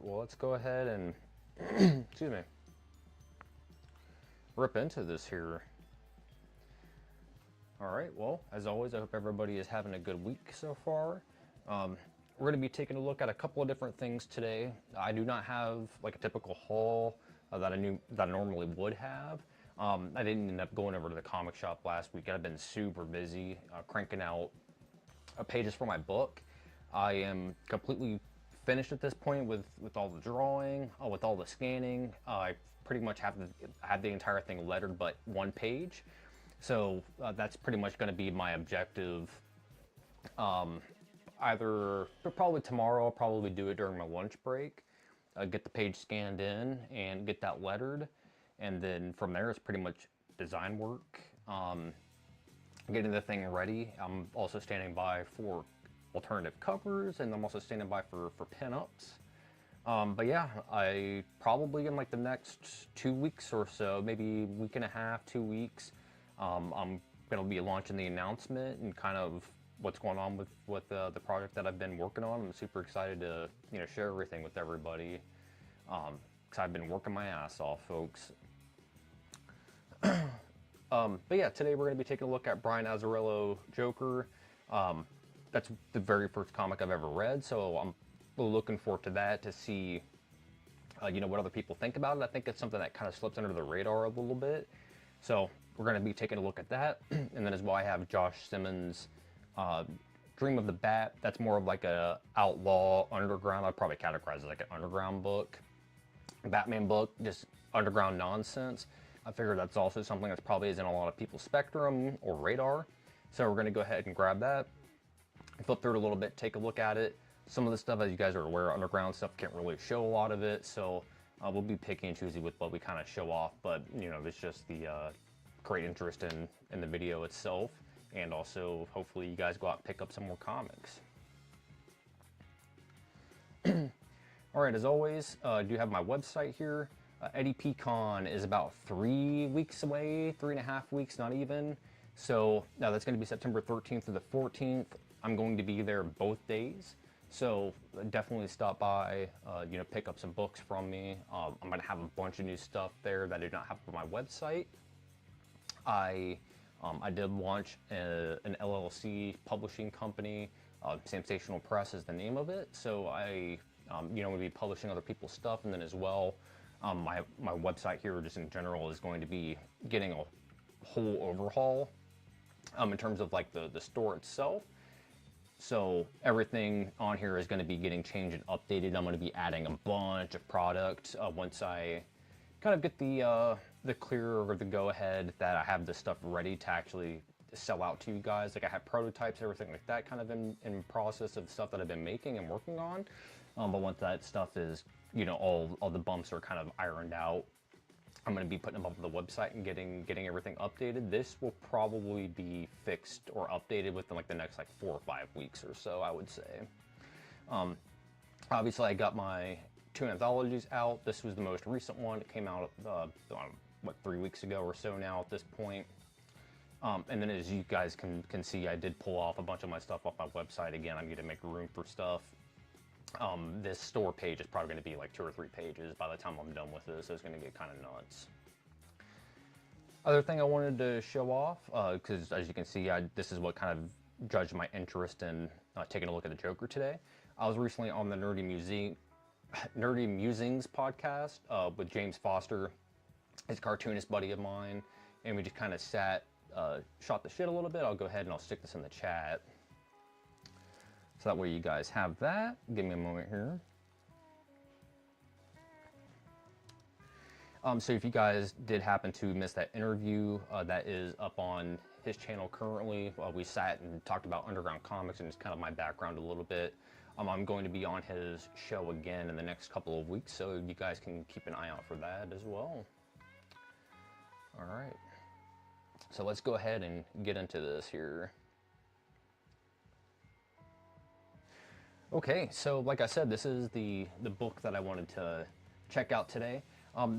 well, let's go ahead and, excuse me, rip into this here. All right, well, as always, I hope everybody is having a good week so far. We're going to be taking a look at a couple of different things today. I do not have like a typical haul that I normally would have. I didn't end up going over to the comic shop last week. I've been super busy cranking out pages for my book. I am completely finished at this point with all the drawing, with all the scanning. I pretty much have the entire thing lettered but one page. So that's pretty much going to be my objective. Either probably tomorrow, I'll probably do it during my lunch break, get the page scanned in and get that lettered, and then from there it's pretty much design work, getting the thing ready. I'm also standing by for alternative covers, and I'm also standing by for pin-ups. But yeah, I probably in like the next 2 weeks or so, maybe week and a half, 2 weeks, I'm gonna be launching the announcement and kind of what's going on with the project that I've been working on. I'm super excited to share everything with everybody, because I've been working my ass off, folks. But yeah, today we're going to be taking a look at Brian Azzarello Joker. That's the very first comic I've ever read, so I'm really looking forward to that, to see what other people think about it. I think it's something that kind of slips under the radar a little bit, so we're going to be taking a look at that. And then as well, I have Josh Simmons' Dream of the Bat. That's more of like a outlaw underground. I'd probably categorize it like an underground book, Batman book, just underground nonsense. I figure that's also something that's probably isn't a lot of people's spectrum or radar. So we're going to go ahead and grab that, flip through it a little bit, take a look at it. Some of the stuff, as you guys are aware, underground stuff can't really show a lot of it, so we'll be picky and choosy with what we kind of show off. But it's just the great interest in the video itself, and also hopefully you guys go out and pick up some more comics. All right, as always, I do have my website here. Eddie P. Con is about 3 weeks away, 3.5 weeks, not even. So now that's going to be September 13th to the 14th. I'm going to be there both days. So definitely stop by, pick up some books from me. I'm going to have a bunch of new stuff there that I do not have on my website. I did launch an LLC publishing company. Sensational Press is the name of it. So I, will be publishing other people's stuff, and then as well, my website here, just in general, is going to be getting a whole overhaul in terms of like the store itself. So everything on here is going to be getting changed and updated. I'm going to be adding a bunch of product once I kind of get the clear or the go ahead that I have this stuff ready to actually sell out to you guys. Like I have prototypes, everything like that kind of in process of stuff that I've been making and working on. But once that stuff is, all the bumps are kind of ironed out, I'm going to be putting them up on the website and getting everything updated. This will probably be fixed or updated within like the next 4 or 5 weeks or so, I would say. Obviously, I got my 2 anthologies out. This was the most recent one. It came out, 3 weeks ago or so now at this point. And then as you guys can see, I did pull off a bunch of my stuff off my website. Again, I'm going to make room for stuff. This store page is probably going to be like 2 or 3 pages by the time I'm done with this. So it's going to get kind of nuts. Other thing I wanted to show off, because as you can see, this is what kind of judged my interest in taking a look at the Joker today. I was recently on the Nerdy Musings podcast with James Foster, his cartoonist buddy of mine, and we just kind of shot the shit a little bit. I'll go ahead and I'll stick this in the chat. So that way you guys have that. Give me a moment here. So if you guys did happen to miss that interview, that is up on his channel currently. We sat and talked about underground comics and just kind of my background a little bit. I'm going to be on his show again in the next couple of weeks, so you guys can keep an eye out for that as well. All right. So let's go ahead and get into this here. Okay, so like I said, this is the book that I wanted to check out today.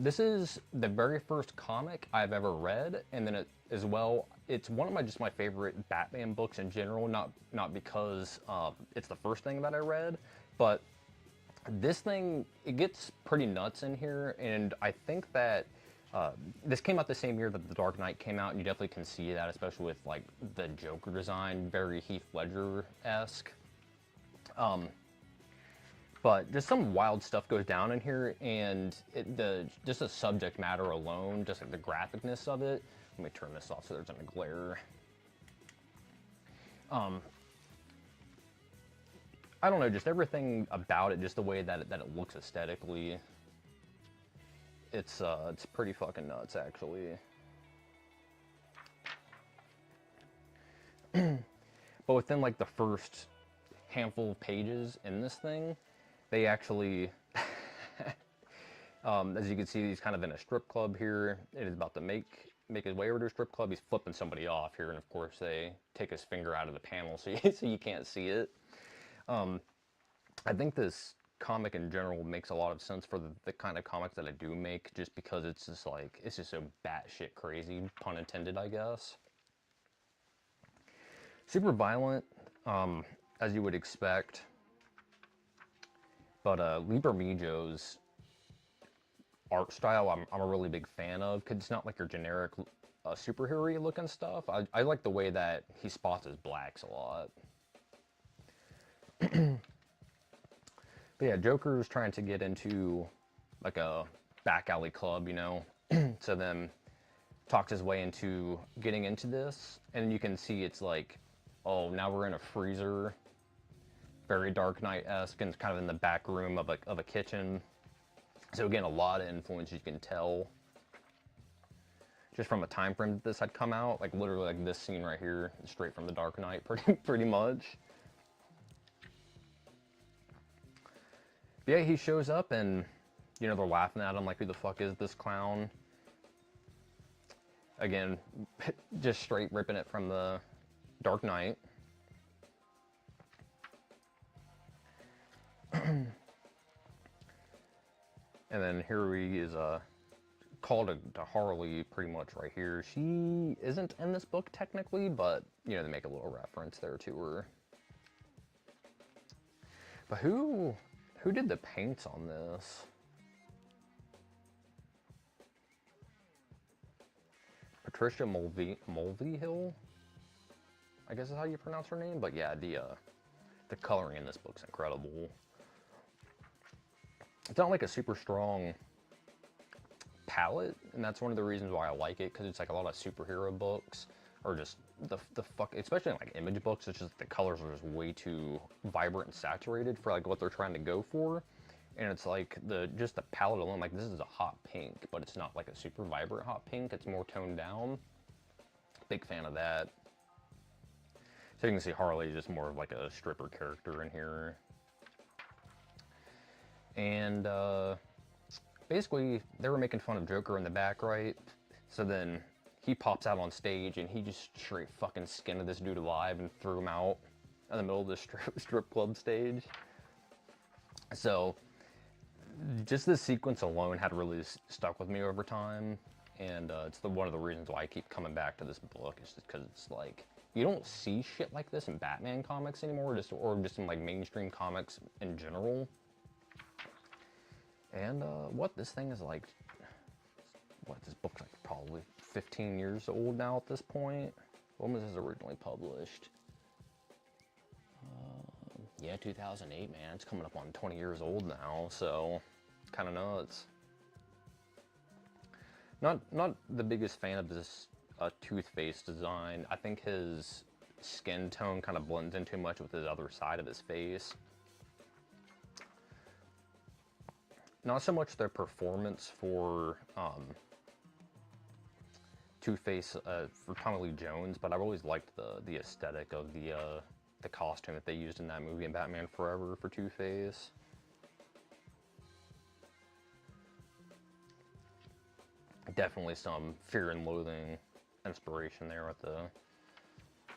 This is the very first comic I've ever read, and then as well, it's one of my favorite Batman books in general. Not because it's the first thing that I read, but This thing, it gets pretty nuts in here, and I think that this came out the same year that The Dark Knight came out, and you definitely can see that, especially with like the Joker design, very Heath Ledger-esque. But just some wild stuff goes down in here, and just the subject matter alone, just like the graphicness of it. Let me turn this off so there's no glare. I don't know, just everything about it, just the way that it looks aesthetically. It's pretty fucking nuts, actually. But within like the first handful of pages in this thing, they actually, as you can see, he's kind of in a strip club here. It is about to make his way over to a strip club. He's flipping somebody off here, and of course they take his finger out of the panel so you can't see it. I think this comic in general makes a lot of sense for the kind of comics that I do make, just because it's just like, it's just so batshit crazy, pun intended, I guess. Super violent, as you would expect. But Lee Bermejo's art style, I'm a really big fan of, because it's not like your generic superhero looking stuff. I like the way that he spots his blacks a lot. But yeah, Joker's trying to get into like a back alley club, you know, so then talks his way into getting into this, and you can see it's like, oh, now we're in a freezer, very Dark Knight-esque, and it's kind of in the back room of a kitchen. So again, a lot of influence you can tell just from a time frame that this had come out, like literally like this scene right here, straight from the Dark Knight, pretty much. But yeah, he shows up and, you know, they're laughing at him like, who the fuck is this clown? Again, just straight ripping it from the Dark Knight. And then here he is called to Harley pretty much right here. She isn't in this book technically, but, you know, they make a little reference there to her. But who did the paints on this? Patricia Mulvihill? I guess is how you pronounce her name. But yeah, the coloring in this book's incredible. It's not like a super strong palette, and that's one of the reasons why I like it, because it's like a lot of superhero books, or just the fuck, especially in like image books, it's just the colors are just way too vibrant and saturated for like what they're trying to go for. And it's like just the palette alone, like this is a hot pink, but it's not like a super vibrant hot pink, it's more toned down. Big fan of that. So you can see Harley is just more of like a stripper character in here. And basically they were making fun of Joker in the back, right? So then he pops out on stage and he just straight fucking skinned this dude alive and threw him out in the middle of the strip club stage. So just this sequence alone had really stuck with me over time, and it's one of the reasons why I keep coming back to this book, is just because it's like, you don't see shit like this in Batman comics anymore, or just in like mainstream comics in general. And what this thing is like, what, this book's like probably 15 years old now at this point. When was this originally published? Yeah, 2008, man. It's coming up on 20 years old now, so kind of nuts. Not the biggest fan of this Toothface design. I think his skin tone kind of blends in too much with the other side of his face. Not so much their performance for Two-Face for Tommy Lee Jones, but I've always liked the aesthetic of the costume that they used in that movie in Batman Forever for Two-Face. Definitely some Fear and Loathing inspiration there with the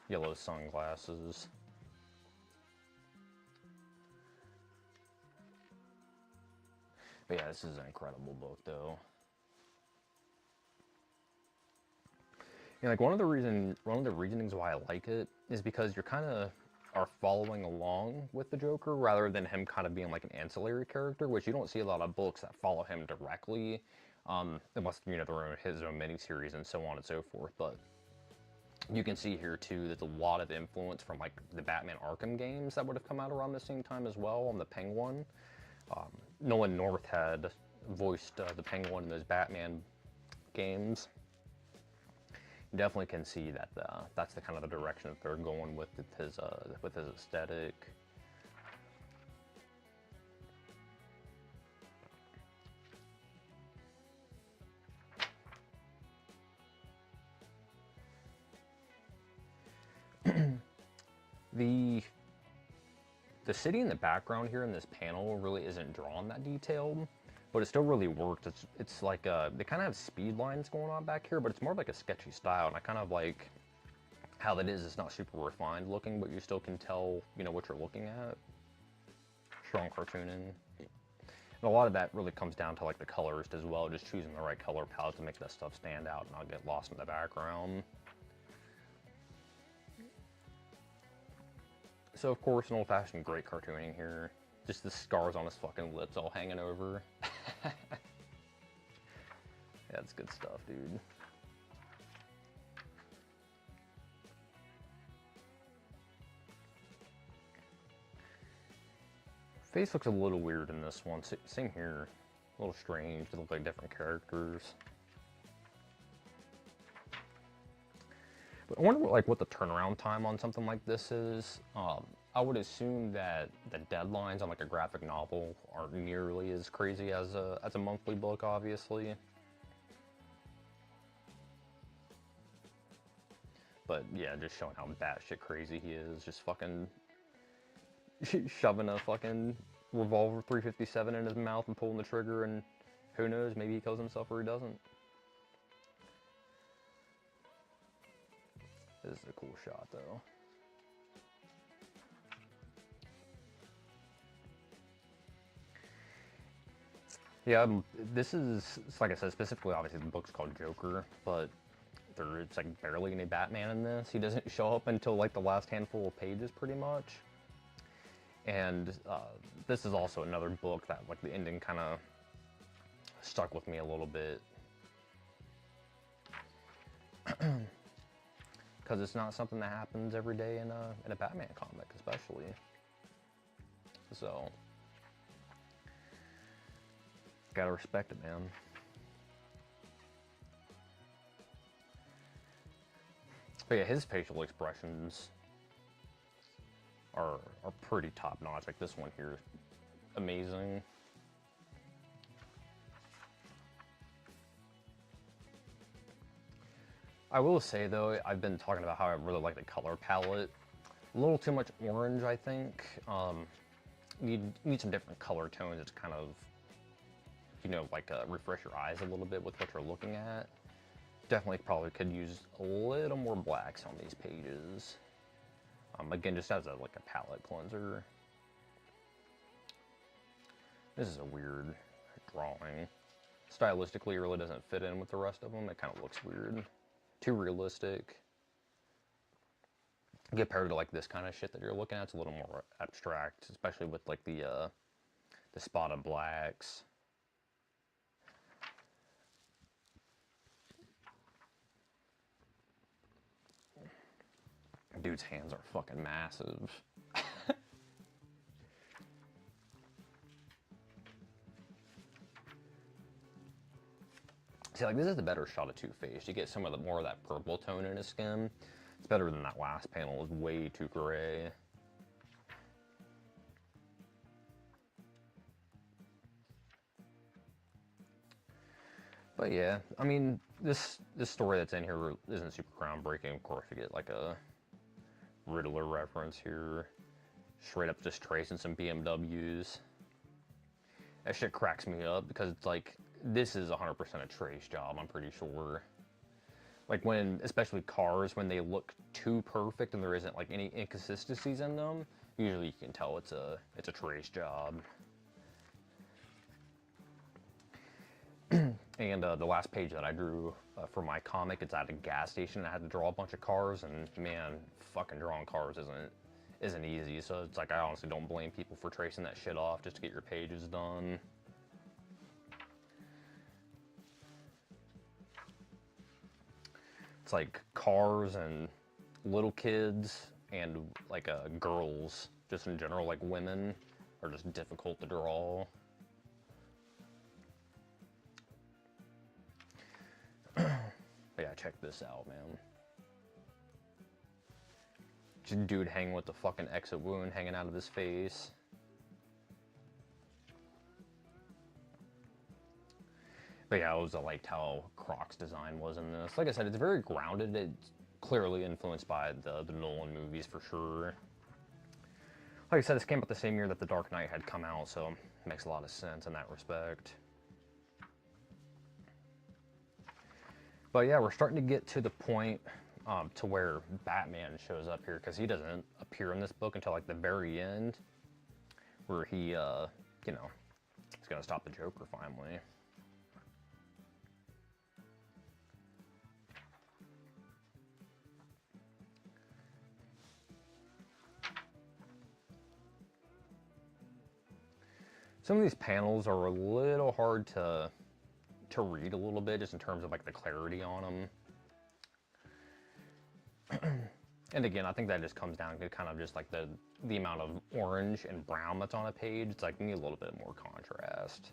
yellow sunglasses. But yeah, this is an incredible book, though. And like one of the reasonings why I like it is because you're kind of are following along with the Joker rather than him kind of being like an ancillary character, which you don't see a lot of books that follow him directly, unless, you know, they're his own miniseries and so on and so forth. But you can see here too, there's a lot of influence from like the Batman Arkham games that would have come out around the same time as well on the Penguin. Nolan North had voiced the Penguin in those Batman games. You definitely can see that that's the kind of the direction that they're going with his aesthetic. The city in the background here in this panel really isn't drawn that detailed, but it still really worked. It's like they kind of have speed lines going on back here, but it's more like a sketchy style, and I kind of like how that is. It's not super refined looking, but you still can tell, you know, what you're looking at. Strong cartooning. And a lot of that really comes down to like the colorist as well, just choosing the right color palette to make that stuff stand out and not get lost in the background. So of course, an old-fashioned great cartooning here. Just the scars on his fucking lips all hanging over. Yeah, that's good stuff, dude. Face looks a little weird in this one. Same here. A little strange. They look like different characters. But I wonder what the turnaround time on something like this is. I would assume that the deadlines on like a graphic novel aren't nearly as crazy as a monthly book, obviously. But yeah, just showing how batshit crazy he is. Just fucking shoving a fucking revolver 357 in his mouth and pulling the trigger, and who knows, maybe he kills himself or he doesn't. This is a cool shot, though. Yeah, this is, like I said, specifically, obviously, the book's called Joker, but there's like barely any Batman in this. He doesn't show up until like the last handful of pages, pretty much. And this is also another book that, like, the ending kind of stuck with me a little bit. Because it's not something that happens every day in a Batman comic, especially. So, gotta respect it, man. But yeah, his facial expressions are pretty top notch. Like this one here is amazing. I will say though, I've been talking about how I really like the color palette. A little too much orange, I think. You need some different color tones to kind of, you know, like refresh your eyes a little bit with what you're looking at. Definitely probably could use a little more blacks on these pages. Again, just as like a palette cleanser. This is a weird drawing. Stylistically, it really doesn't fit in with the rest of them. It kind of looks weird. Too realistic. Compared to like this kind of shit that you're looking at, it's a little more abstract, especially with like the spotted blacks. Dude's hands are fucking massive. See, like, this is the better shot of Two-Face. You get some of the more of that purple tone in his skin. It's better than that last panel. It was way too gray. But yeah, I mean, this story that's in here isn't super groundbreaking. Of course, you get like a Riddler reference here. Straight up just tracing some BMWs. That shit cracks me up because it's like, this is 100% a trace job, I'm pretty sure. Like when, especially cars, when they look too perfect and there isn't like any inconsistencies in them, usually you can tell it's a trace job. And the last page that I drew for my comic, it's at a gas station. I had to draw a bunch of cars, and man, fucking drawing cars isn't easy, so it's like I honestly don't blame people for tracing that shit off just to get your pages done. It's like cars and little kids and like girls, just in general, like women, are just difficult to draw. But yeah, check this out, man. Just dude hanging with the fucking exit wound hanging out of his face. But yeah, I liked how Croc's design was in this. Like I said, it's very grounded. It's clearly influenced by the Nolan movies for sure. Like I said, this came out the same year that The Dark Knight had come out, so it makes a lot of sense in that respect. But yeah, we're starting to get to the point to where Batman shows up here, because he doesn't appear in this book until like the very end, where he, you know, he's gonna stop the Joker finally. Some of these panels are a little hard to read a little bit, just in terms of like the clarity on them. And again, I think that just comes down to kind of just like the amount of orange and brown that's on a page. It's like you need a little bit more contrast,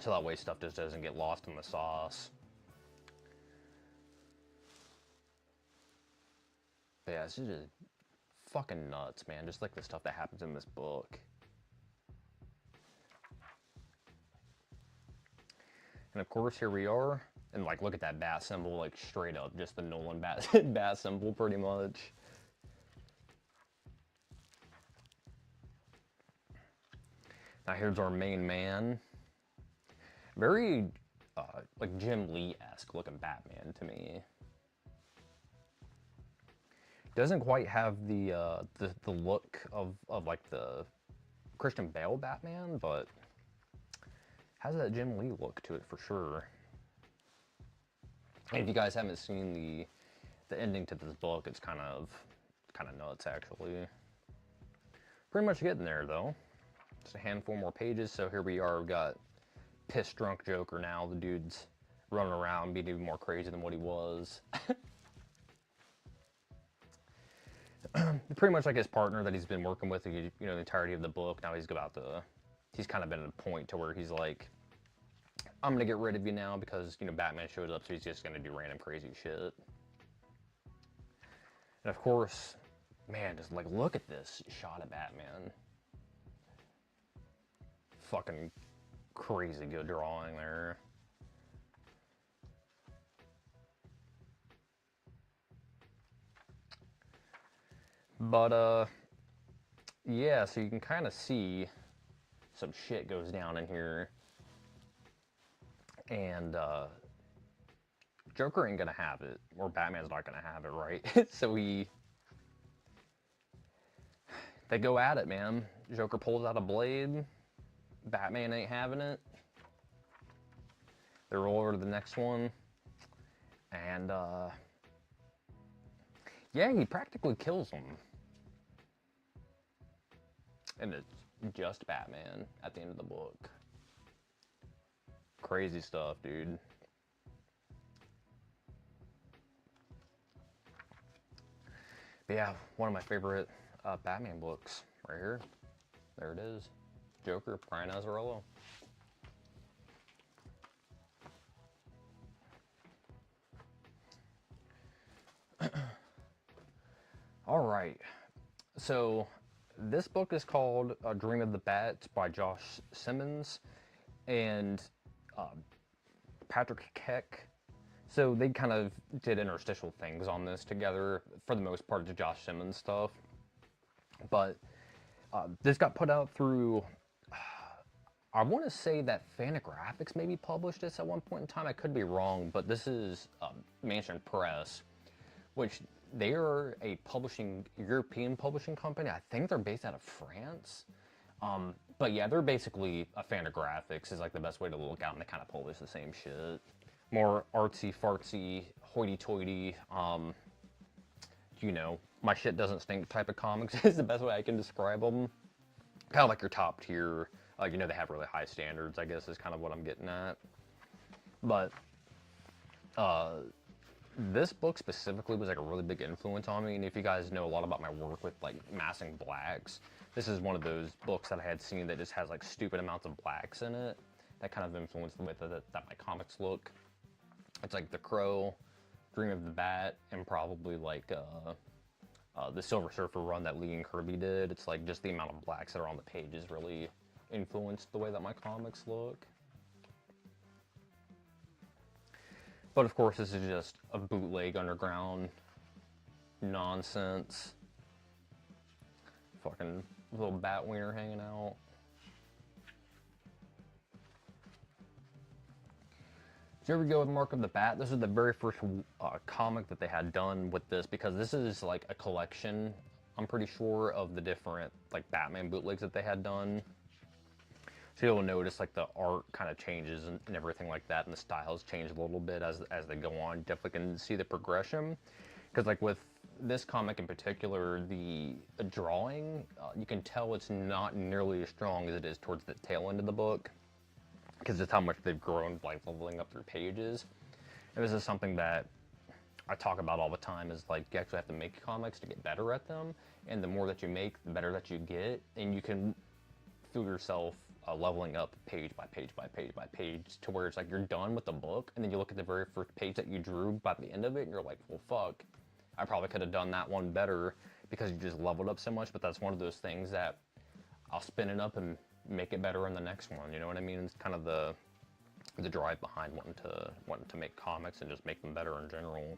so that way stuff just doesn't get lost in the sauce. But yeah, it's just fucking nuts, man. Just like the stuff that happens in this book. And of course, here we are, and like, look at that bat symbol, like straight up, just the Nolan bat symbol, pretty much. Now here's our main man. Very, like Jim Lee-esque looking Batman to me. Doesn't quite have the look of like the Christian Bale Batman, but has that Jim Lee look to it for sure. And if you guys haven't seen the ending to this book, it's kind of nuts actually. Pretty much getting there though. Just a handful more pages. So here we are. We've got pissed drunk Joker now. The dude's running around being even more crazy than what he was. Pretty much like his partner that he's been working with, you know, the entirety of the book. Now he's kind of been at a point to where he's like, I'm gonna get rid of you now because, you know, Batman shows up, so he's just gonna do random crazy shit. And of course, man, just like look at this shot of Batman. Fucking crazy good drawing there. But yeah, so you can kind of see some shit goes down in here. And Joker ain't gonna have it, or Batman's not gonna have it, right? So they go at it, man. Joker pulls out a blade. Batman ain't having it. They roll over to the next one. And yeah, he practically kills him. And it's just Batman at the end of the book. Crazy stuff, dude. But yeah, one of my favorite Batman books right here. There it is. Joker, Brian Azzarello. All right. So this book is called Dream of the Bat by Josh Simmons and Patrick Keck. So they kind of did interstitial things on this together. For the most part, it's Josh Simmons stuff. But this got put out through, I want to say that Fantagraphics maybe published this at one point in time. I could be wrong, but this is Mansion Press, which they are a European publishing company. I think they're based out of France. But yeah, they're basically a Fantagraphics is like the best way to look out, and they kind of publish the same shit. More artsy fartsy, hoity-toity, you know, my shit doesn't stink type of comics is the best way I can describe them. Kind of like your top tier, you know, they have really high standards, I guess is kind of what I'm getting at. But this book specifically was like a really big influence on me, and if you guys know a lot about my work with like massing blacks, this is one of those books that I had seen that just has like stupid amounts of blacks in it that kind of influenced the way that my comics look. It's like The Crow, Dream of the Bat, and probably like the Silver Surfer run that Lee and Kirby did. It's like just the amount of blacks that are on the pages really influenced the way that my comics look. But of course, this is just a bootleg underground nonsense. Fucking little bat wiener hanging out. Did you ever go with Mark of the Bat? This is the very first comic that they had done with this, because this is like a collection, I'm pretty sure, of the different like Batman bootlegs that they had done. So you'll notice like the art kind of changes and everything like that, and the styles change a little bit as they go on. You definitely can see the progression, because like with this comic in particular, the drawing, you can tell it's not nearly as strong as it is towards the tail end of the book, because just how much they've grown, like leveling up their pages. And this is something that I talk about all the time, is like you actually have to make comics to get better at them, and the more that you make, the better that you get, and you can feel yourself leveling up page by page by page by page, to where it's like you're done with the book, and then you look at the very first page that you drew by the end of it, and you're like, well, fuck, I probably could have done that one better, because you just leveled up so much. But that's one of those things that I'll spin it up and make it better in the next one. You know what I mean? It's kind of the drive behind wanting to make comics and just make them better in general.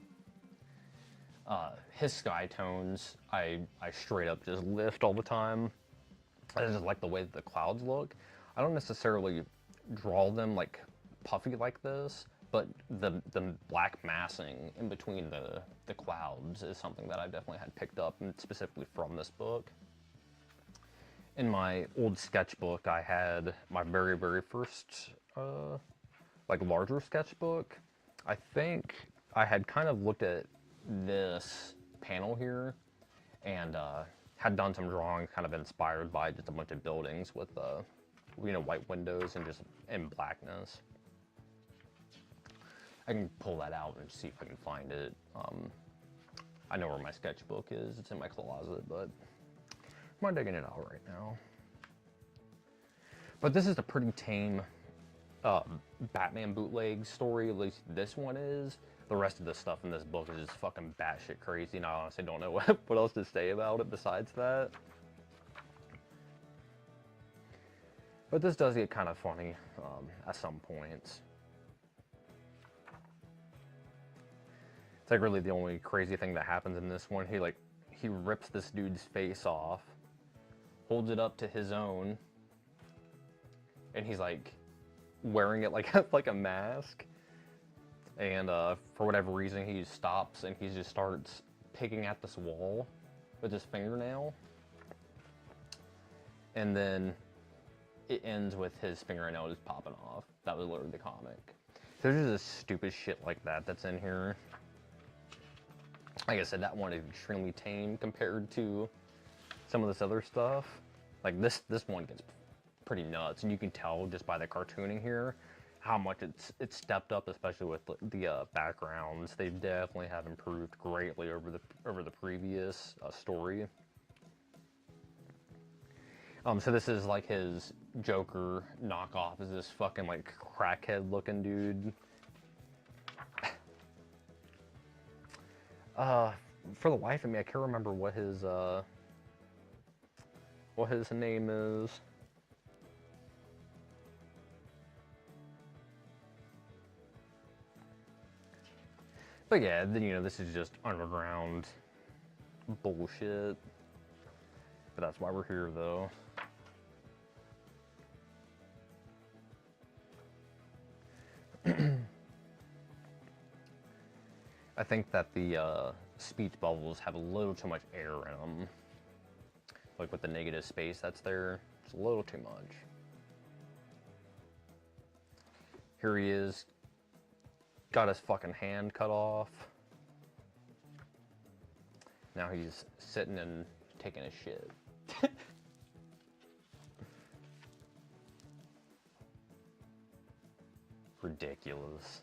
His sky tones, I straight up just lift all the time. I just like the way that the clouds look. I don't necessarily draw them like puffy like this, but the black massing in between the clouds is something that I definitely had picked up, and specifically from this book. In my old sketchbook, I had my very, very first like larger sketchbook. I think I had kind of looked at this panel here and had done some drawings kind of inspired by just a bunch of buildings with you know, white windows and just in blackness. I can pull that out and see if I can find it. I know where my sketchbook is. It's in my closet, but I'm not digging it out right now. But this is a pretty tame Batman bootleg story, at least this one is. The rest of the stuff in this book is just fucking batshit crazy, and I honestly don't know what else to say about it besides that. But this does get kind of funny at some points. It's like really the only crazy thing that happens in this one. He rips this dude's face off, holds it up to his own, and he's like wearing it like like a mask. And for whatever reason, he stops and he just starts picking at this wall with his fingernail. And then it ends with his fingernail just popping off. That was literally the comic. So there's just stupid shit like that that's in here. Like I said, that one is extremely tame compared to some of this other stuff. Like this one gets pretty nuts, and you can tell just by the cartooning here how much it's stepped up, especially with the backgrounds. They definitely have improved greatly over the previous story. So this is like his Joker knockoff, is this fucking like crackhead looking dude. For the life of me, I can't remember what his name is. But yeah, you know, this is just underground bullshit. But that's why we're here, though. I think that the speech bubbles have a little too much air in them. Like with the negative space that's there, it's a little too much. Here he is. Got his fucking hand cut off. Now he's sitting and taking a shit. Ridiculous.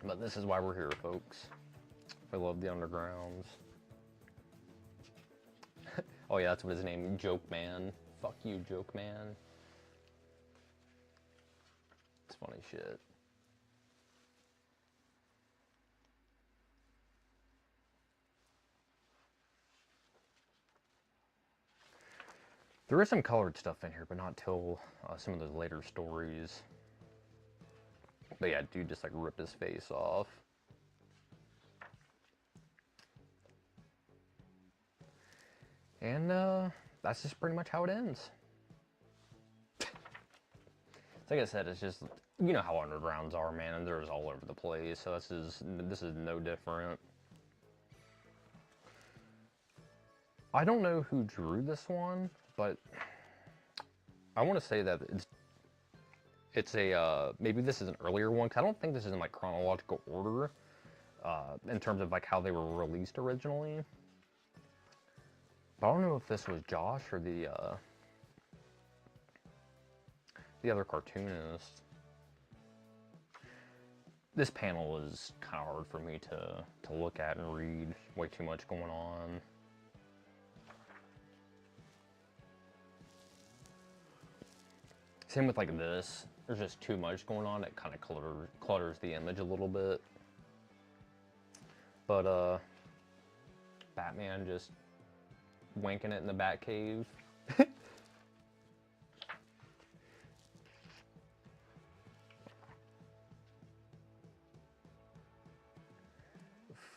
But this is why we're here, folks. We love the undergrounds. Oh yeah, that's what his name is, Joke Man. Fuck you, Joke Man. It's funny shit. There is some colored stuff in here, but not till some of those later stories. But yeah, dude just like ripped his face off. And that's just pretty much how it ends. Like I said, it's just, you know how undergrounds are, man, and they're just all over the place, so this is no different. I don't know who drew this one, but I want to say that it's a, maybe this is an earlier one, because I don't think this is in like chronological order, in terms of like how they were released originally. But I don't know if this was Josh or the other cartoonist. This panel is kind of hard for me to look at and read. Way too much going on. Same with like this. There's just too much going on. It kind of clutters the image a little bit. But Batman just wanking it in the Batcave.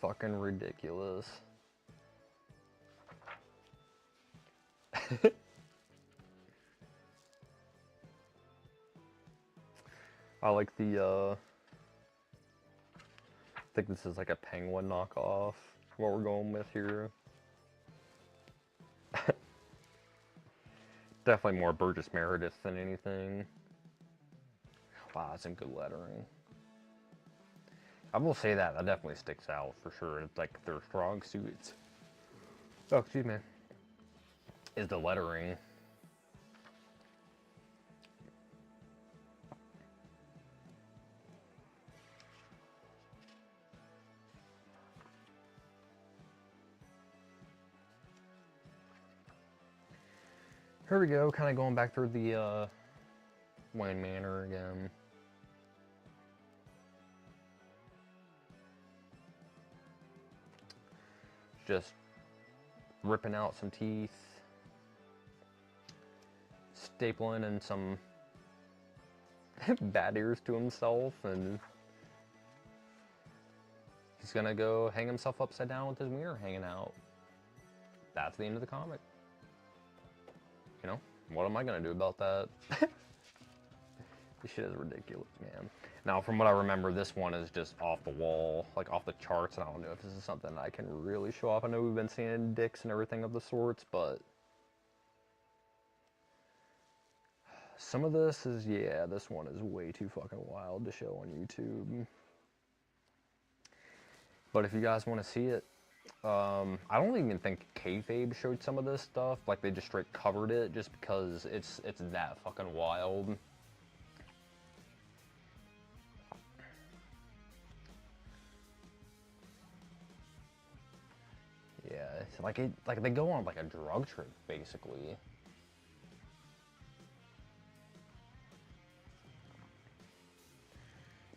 Fucking ridiculous. I like the I think this is like a penguin knockoff, what we're going with here. Definitely more Burgess Meredith than anything. Wow, that's some good lettering. I will say that definitely sticks out for sure. It's like their strong suits. Oh, excuse me. Is the lettering. Here we go, kind of going back through the Wayne Manor again. Just ripping out some teeth, stapling in some bat ears to himself, and he's gonna go hang himself upside down with his mirror hanging out. That's the end of the comic. You know, what am I gonna do about that? This shit is ridiculous, man. Now, from what I remember, this one is just off the wall, like off the charts, and I don't know if this is something I can really show off. I know we've been seeing dicks and everything of the sorts, but some of this is, yeah, this one is way too fucking wild to show on YouTube. But if you guys want to see it, I don't even think Kayfabe showed some of this stuff. Like, they just straight covered it just because it's that fucking wild. Yeah, it's like they go on like a drug trip basically.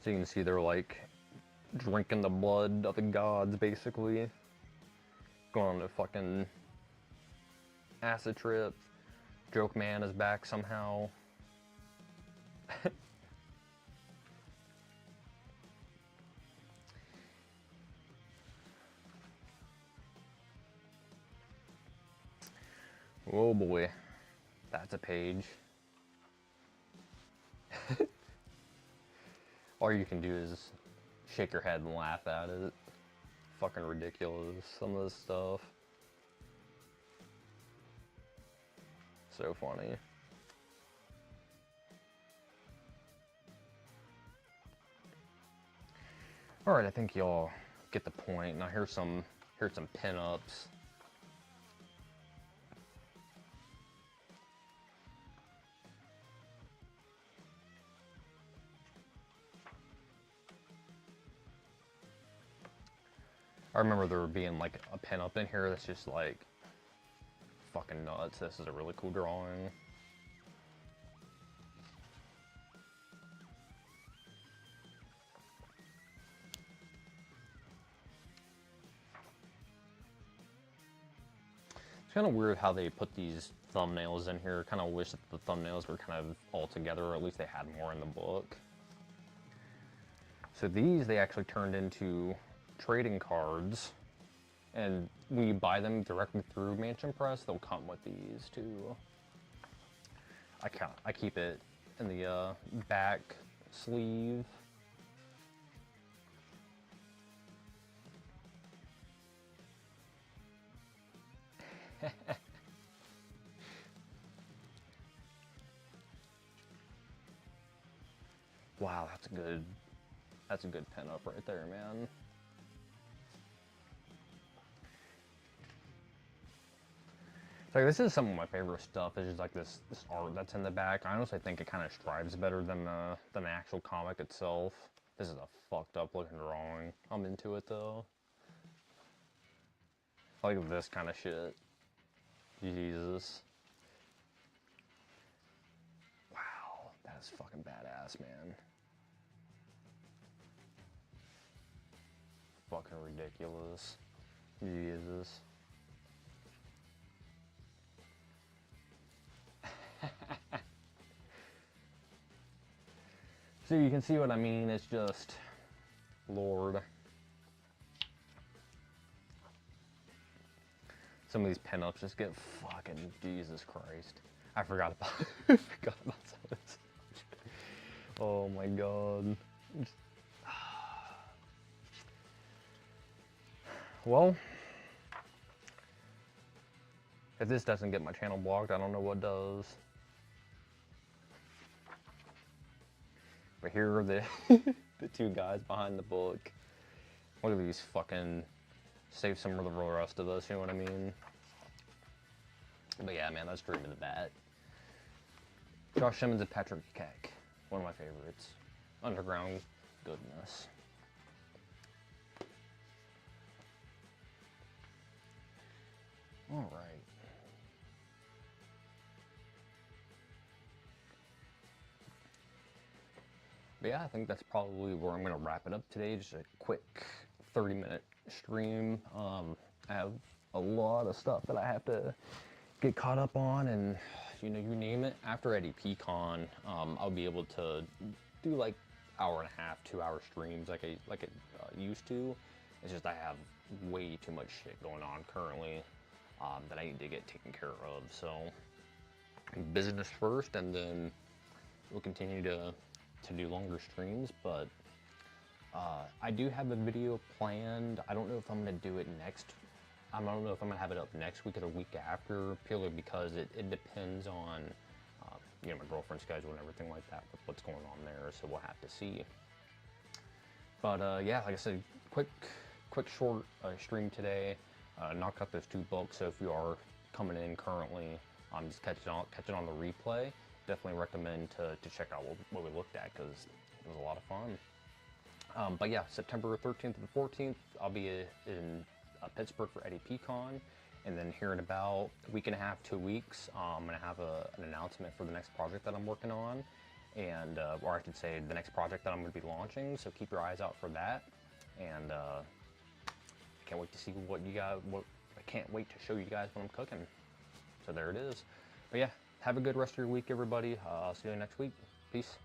So you can see they're like drinking the blood of the gods basically. Going on a fucking acid trip. Joke Man is back somehow. Oh boy, that's a page. All you can do is shake your head and laugh at it. Fucking ridiculous, some of this stuff. So funny. Alright, I think y'all get the point. Now here's some pinups. I remember there being like a pinup in here that's just like fucking nuts. This is a really cool drawing. It's kind of weird how they put these thumbnails in here. Kind of wish that the thumbnails were kind of all together, or at least they had more in the book. So these they actually turned into trading cards, and when you buy them directly through Mansion Press, they'll come with these too. I keep it in the back sleeve. Wow, that's a good pinup right there, man. So this is some of my favorite stuff. It's just like this art that's in the back. I honestly think it kind of strives better than the actual comic itself. This is a fucked up looking drawing. I'm into it though. I like this kind of shit. Jesus. Wow, that is fucking badass, man. Fucking ridiculous. Jesus. So you can see what I mean, it's just, Lord. Some of these pinups just get fucking, Jesus Christ. I forgot about, some of this. Oh my God. Well, if this doesn't get my channel blocked, I don't know what does. But here are the the two guys behind the book. Look at these fucking, save some of the rest of us, you know what I mean? But yeah, man, that's Dream of the Bat. Josh Simmons and Patrick Keck, one of my favorites. Underground goodness. All right. But yeah, I think that's probably where I'm going to wrap it up today. Just a quick 30-minute stream. I have a lot of stuff that I have to get caught up on, and you know, you name it. After EDPCon, I'll be able to do like hour and a half, 2-hour streams like I used to. It's just I have way too much shit going on currently that I need to get taken care of. So business first, and then we'll continue to do longer streams. But I do have a video planned. I don't know if I'm gonna do it next. I don't know if I'm gonna have it up next week or the week after, purely because it depends on you know, my girlfriend's schedule and everything like that with what's going on there. So we'll have to see. But yeah, like I said, quick short stream today. Knocked out those 2 books. So if you are coming in currently, just catching on the replay. Definitely recommend to check out what we looked at, because it was a lot of fun. But yeah, September 13th to the 14th, I'll be in Pittsburgh for EDPCon, and then here in about a week and a half, 2 weeks, I'm gonna have an announcement for the next project that I'm working on, and or I should say the next project that I'm gonna be launching. So keep your eyes out for that, and I can't wait to see I can't wait to show you guys what I'm cooking. So there it is. But yeah. Have a good rest of your week, everybody. I'll see you next week. Peace.